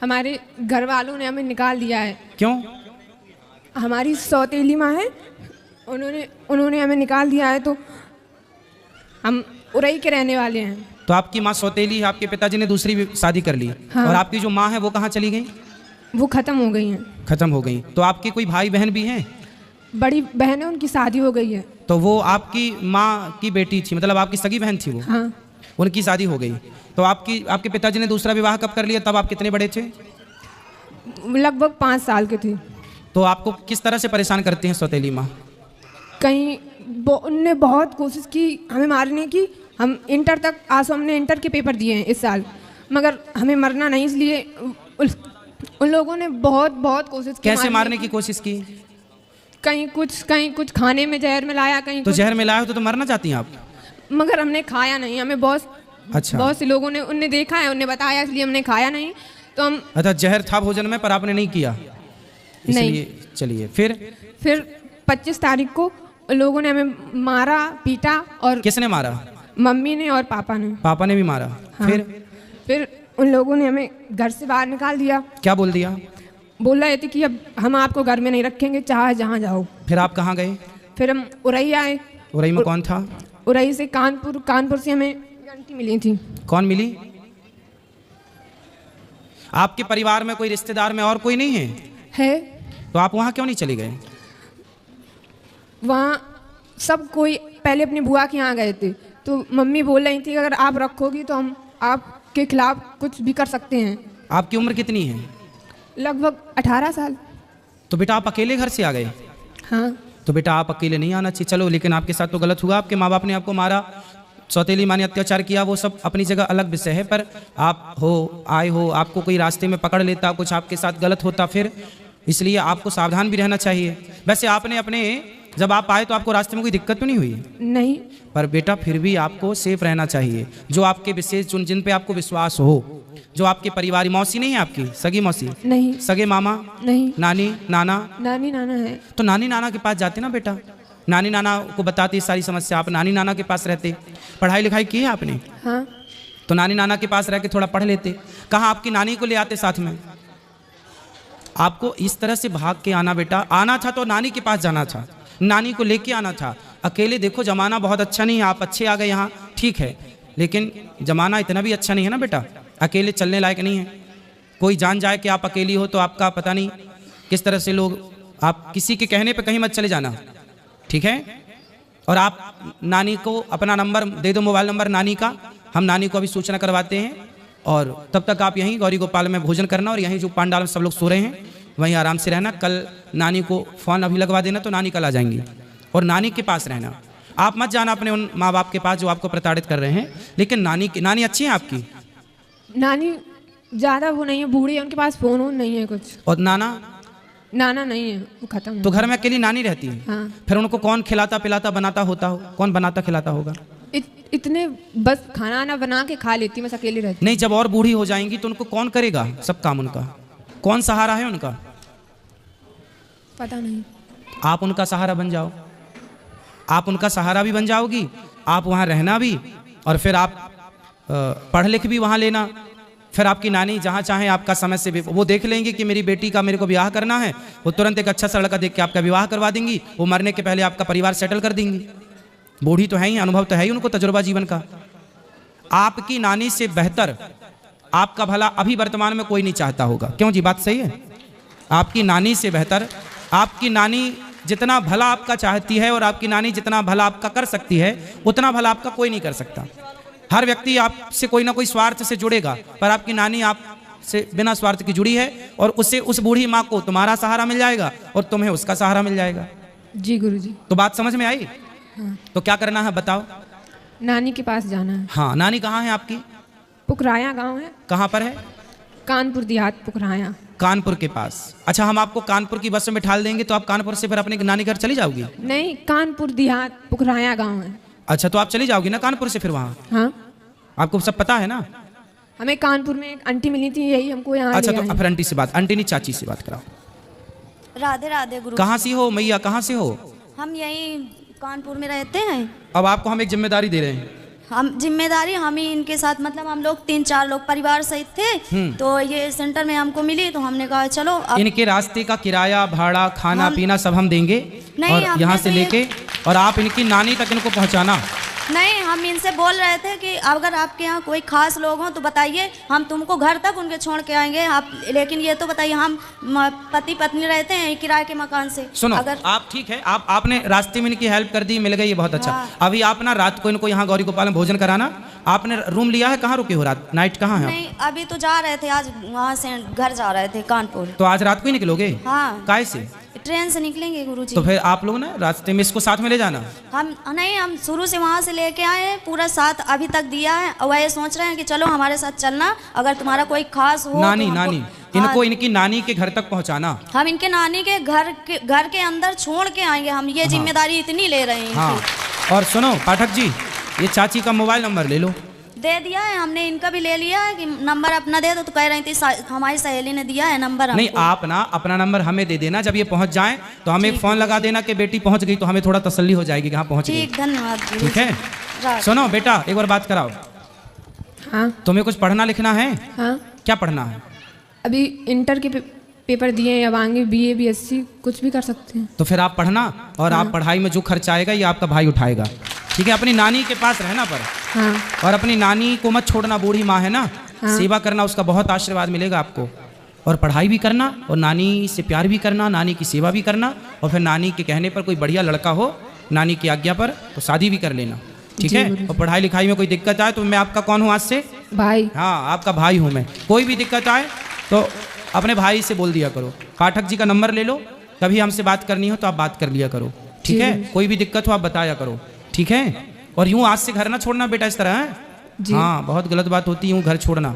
हमारे घर वालों ने हमें निकाल दिया है। क्यों? हमारी सौतेली माँ है, उन्होंने हमें निकाल दिया है, तो हम उरई के रहने वाले हैं। तो आपकी माँ सौतेली है, आपके पिताजी ने दूसरी भी शादी कर ली। हाँ। और आपकी जो माँ है वो कहाँ चली गई? वो ख़त्म हो गई हैं। खत्म हो गई। तो आपके कोई भाई बहन भी हैं? बड़ी बहन है, उनकी शादी हो गई है। तो वो आपकी माँ की बेटी थी, मतलब आपकी सगी बहन थी वो? हाँ। उनकी शादी हो गई। तो आपके पिताजी ने दूसरा विवाह कब कर लिया? तब आप कितने बड़े थे? लगभग 5 साल के थे। तो आपको किस तरह से परेशान करती हैं सौतेली माँ? कहीं उनने बहुत कोशिश की हमें मारने की। हम इंटर तक हमने इंटर के पेपर दिए हैं इस साल, मगर हमें मरना नहीं, इसलिए उन लोगों ने बहुत कोशिश की। कैसे मारने की कोशिश की? कहीं कुछ खाने में जहर मिलाया, कहीं तो जहर मिलाया हो तो मरना चाहती हैं आप? मगर हमने खाया नहीं। हमें बहुत से लोगों ने उनने देखा है, उनने बताया, इसलिए हमने खाया नहीं। तो हम अच्छा, जहर था भोजन में पर आपने नहीं किया, नहीं। चलिए फिर 25 तारीख को लोगों ने हमें मारा, पीटा। और किसने मारा? मम्मी ने और पापा ने। पापा ने भी मारा। हाँ। फिर उन लोगों ने हमें घर से बाहर निकाल दिया। क्या बोल दिया? बोल रहे थे कि अब हम आपको घर में नहीं रखेंगे, चाहे जहाँ जाओ। फिर आप कहाँ गए? फिर हम उरई आए। उरई में कौन था? उरई से कानपुर से हमें आंटी मिली थी। कौन मिली? आपके परिवार में कोई रिश्तेदार में और कोई नहीं है? तो आप वहाँ क्यों नहीं चले गए? वहाँ सब कोई पहले अपनी बुआ के यहाँ गए थे, तो मम्मी बोल रही थी अगर आप रखोगी तो हम आपके खिलाफ कुछ भी कर सकते हैं। आपकी उम्र कितनी है? लगभग 18 साल। तो बेटा आप अकेले घर से आ गए? हाँ। तो बेटा आप अकेले नहीं आना चाहिए, चलो, लेकिन आपके साथ तो गलत हुआ। आपके माँ बाप ने आपको मारा, सौतेली माँ ने अत्याचार किया, वो सब अपनी जगह अलग विषय है। पर आप आए हो, आपको कोई रास्ते में पकड़ लेता, कुछ आपके साथ गलत होता, फिर इसलिए आपको सावधान भी रहना चाहिए। वैसे आपने जब आप आए तो आपको रास्ते में कोई दिक्कत तो नहीं हुई? नहीं। पर बेटा फिर भी आपको सेफ रहना चाहिए। जो आपके विशेष जिन पे आपको विश्वास हो, जो आपके परिवार, मौसी नहीं है आपकी? सगी मौसी नहीं। सगे मामा नहीं। नानी नाना? नानी नाना है। तो नानी नाना के पास जाते ना बेटा, नानी नाना को बताती सारी समस्या, आप नानी नाना के पास रहते। पढ़ाई लिखाई की है आपने? हाँ। तो नानी नाना के पास रह के थोड़ा पढ़ लेते। कहाँ आपकी नानी को ले आते साथ में? आपको इस तरह से भाग के आना बेटा, आना था तो नानी के पास जाना था, नानी को लेके आना था। अकेले देखो जमाना बहुत अच्छा नहीं है, आप अच्छे आ गए यहाँ, ठीक है, लेकिन जमाना इतना भी अच्छा नहीं है ना बेटा, अकेले चलने लायक नहीं है। कोई जान जाए कि आप अकेली हो तो आपका पता नहीं किस तरह से लोग, आप किसी के कहने पे कहीं मत चले जाना, ठीक है। और आप नानी को अपना नंबर दे दो, मोबाइल नंबर नानी का, हम नानी को अभी सूचना करवाते हैं। और तब तक आप यहीं गौरी गोपाल में भोजन करना, और यहीं जो पांडाल में सब लोग सो रहे हैं वहीं आराम से रहना। कल नानी को फ़ोन अभी लगवा देना तो नानी कल आ जाएंगी, और नानी के पास रहना। आप मत जाना अपने उन माँ बाप के पास जो आपको प्रताड़ित कर रहे हैं, लेकिन नानी अच्छी है आपकी? नानी ज़्यादा वो नहीं है, बूढ़ी है, उनके पास फ़ोन नहीं है कुछ। और नाना नहीं है, वो खत्म है। तो घर में अकेली नानी रहती है? हाँ। फिर उनको कौन खिलाता पिलाता बनाता होता हो? कौन बनाता खिलाता होगा? इतने बस खाना ना बना के खा लेती, बस अकेली रहती। नहीं, जब और बूढ़ी हो जाएंगी तो उनको कौन करेगा सब काम? उनका कौन सहारा है उनका? पता नहीं। आप उनका सहारा बन जाओ, आप उनका सहारा भी बन जाओगी, आप वहाँ रहना भी, और फिर आप पढ़ लिख भी वहाँ लेना। फिर आपकी नानी जहाँ चाहे आपका समय से वो देख लेंगे कि मेरी बेटी का मेरे को ब्याह करना है, वो तुरंत एक अच्छा सा लड़का देख के आपका विवाह करवा देंगी। वो मरने के पहले आपका परिवार सेटल कर देंगी। बूढ़ी तो है ही, अनुभव तो है ही उनको, तजुर्बा जीवन का। आपकी नानी से बेहतर आपका भला अभी वर्तमान में कोई नहीं चाहता होगा, क्यों जी? बात सही है। आपकी नानी से बेहतर, आपकी नानी जितना भला आपका चाहती है और आपकी नानी जितना भला आपका कर सकती है, उतना भला आपका कोई नहीं कर सकता। हर व्यक्ति आपसे कोई ना कोई स्वार्थ से जुड़ेगा, पर आपकी नानी आपसे बिना स्वार्थ की जुड़ी है, और उससे उस बूढ़ी माँ को तुम्हारा सहारा मिल जाएगा और तुम्हें उसका सहारा मिल जाएगा। जी गुरुजी। तो बात समझ में आई? हाँ। तो क्या करना है बताओ? नानी के पास जाना है। हाँ, नानी कहाँ है आपकी? पुकराया गांव है। कहाँ पर है? कानपुर देहात, पुकराया। कानपुर के पास। अच्छा, हम आपको कानपुर की बस में बिठा देंगे तो आप कानपुर से फिर अपने नानी घर चली जाओगी? नहीं, कानपुर देहात पुकराया गांव है। अच्छा, तो आप चली जाओगी ना कानपुर से फिर वहाँ? हाँ। आपको सब पता है ना? हमें कानपुर में एक आंटी मिली थी, यही हमको यहाँ। अच्छा, तो फिर आंटी से बात, आंटी नहीं चाची से बात कराओ। राधे राधे गुरु। कहाँ से हो मैया, कहाँ से हो? हम यही कानपुर में रहते हैं। अब आपको हम एक जिम्मेदारी दे रहे हैं। हम जिम्मेदारी हम ही इनके साथ, मतलब हम लोग 3-4 लोग परिवार सहित थे, तो ये सेंटर में हमको मिली तो हमने कहा चलो अब इनके रास्ते का किराया भाड़ा खाना पीना सब हम देंगे, नहीं, और हमने यहाँ तो से लेके और आप इनकी नानी तक इनको पहुँचाना। नहीं, हम इनसे बोल रहे थे कि अगर आपके यहाँ कोई खास लोग हों तो बताइए, हम तुमको घर तक उनके छोड़ के आएंगे आप, लेकिन ये तो बताइए हम पति पत्नी रहते हैं किराए के मकान से। सुनो अगर आप ठीक है, आपने रास्ते में इनकी हेल्प कर दी, मिल गई, ये बहुत अच्छा। हाँ। अभी आप ना रात को इनको यहाँ गौरी गोपाल में भोजन कराना। आपने रूम लिया है, कहाँ रुके हो रात, नाइट कहाँ है? नहीं, अभी तो जा रहे थे, आज वहाँ से घर जा रहे थे कानपुर। तो आज रात को ही निकलोगे? हाँ, काय से? ट्रेन से निकलेंगे गुरुजी। तो फिर आप लोग ना रास्ते में इसको साथ में ले जाना। हम नहीं, हम शुरू से वहाँ से लेके आए हैं, पूरा साथ अभी तक दिया है, और वह ये सोच रहे हैं कि चलो हमारे साथ चलना, अगर तुम्हारा कोई खास हो नानी तो हमको- नानी हाँ, इनको इनकी नानी के घर तक पहुँचाना। हम इनके नानी के घर के अंदर छोड़ के आएंगे, हम ये जिम्मेदारी इतनी ले रहे हैं हाँ, इनकी। और सुनो पाठक जी, ये चाची का मोबाइल नंबर ले लो। दे दिया है हमने, इनका भी ले लिया है कि नंबर अपना दे दो, तो कह रही थी हमारी सहेली ने दिया है नंबर नहीं, हमको। आप ना अपना नंबर हमें दे देना, जब ये पहुंच जाए तो हमें एक फोन लगा देना कि बेटी पहुंच गई, तो हमें थोड़ा तसल्ली हो जाएगी कि हाँ पहुंच गई। ठीक, धन्यवाद गुरुजी। ठीक है, रात। सुनो बेटा एक बार बात कराओ, हाँ तुम्हें कुछ पढ़ना लिखना है? हाँ, क्या पढ़ना है? अभी इंटर के पेपर दिए हैं, अब आगे BA BSc कुछ भी कर सकते हैं। तो फिर आप पढ़ना, और आप पढ़ाई में जो खर्चा आएगा ये आपका भाई उठाएगा, ठीक है? अपनी नानी के पास रहना पर, हाँ और अपनी नानी को मत छोड़ना, बूढ़ी माँ है ना, हाँ। सेवा करना, उसका बहुत आशीर्वाद मिलेगा आपको, और पढ़ाई भी करना, और नानी से प्यार भी करना, नानी की सेवा भी करना, और फिर नानी के कहने पर कोई बढ़िया लड़का हो नानी की आज्ञा पर तो शादी भी कर लेना, ठीक जी, है? गुरुजी। और पढ़ाई लिखाई में कोई दिक्कत आए तो मैं आपका कौन हूँ आज से? भाई। हाँ, आपका भाई हूँ मैं। कोई भी दिक्कत आए तो अपने भाई से बोल दिया करो। पाठक जी का नंबर ले लो, कभी हमसे बात करनी हो तो आप बात कर लिया करो, ठीक जी। है? कोई भी दिक्कत हो आप बताया करो, ठीक है? और यूँ आज से घर ना छोड़ना बेटा इस तरह है। जी। हाँ, बहुत गलत बात होती है यूँ घर छोड़ना।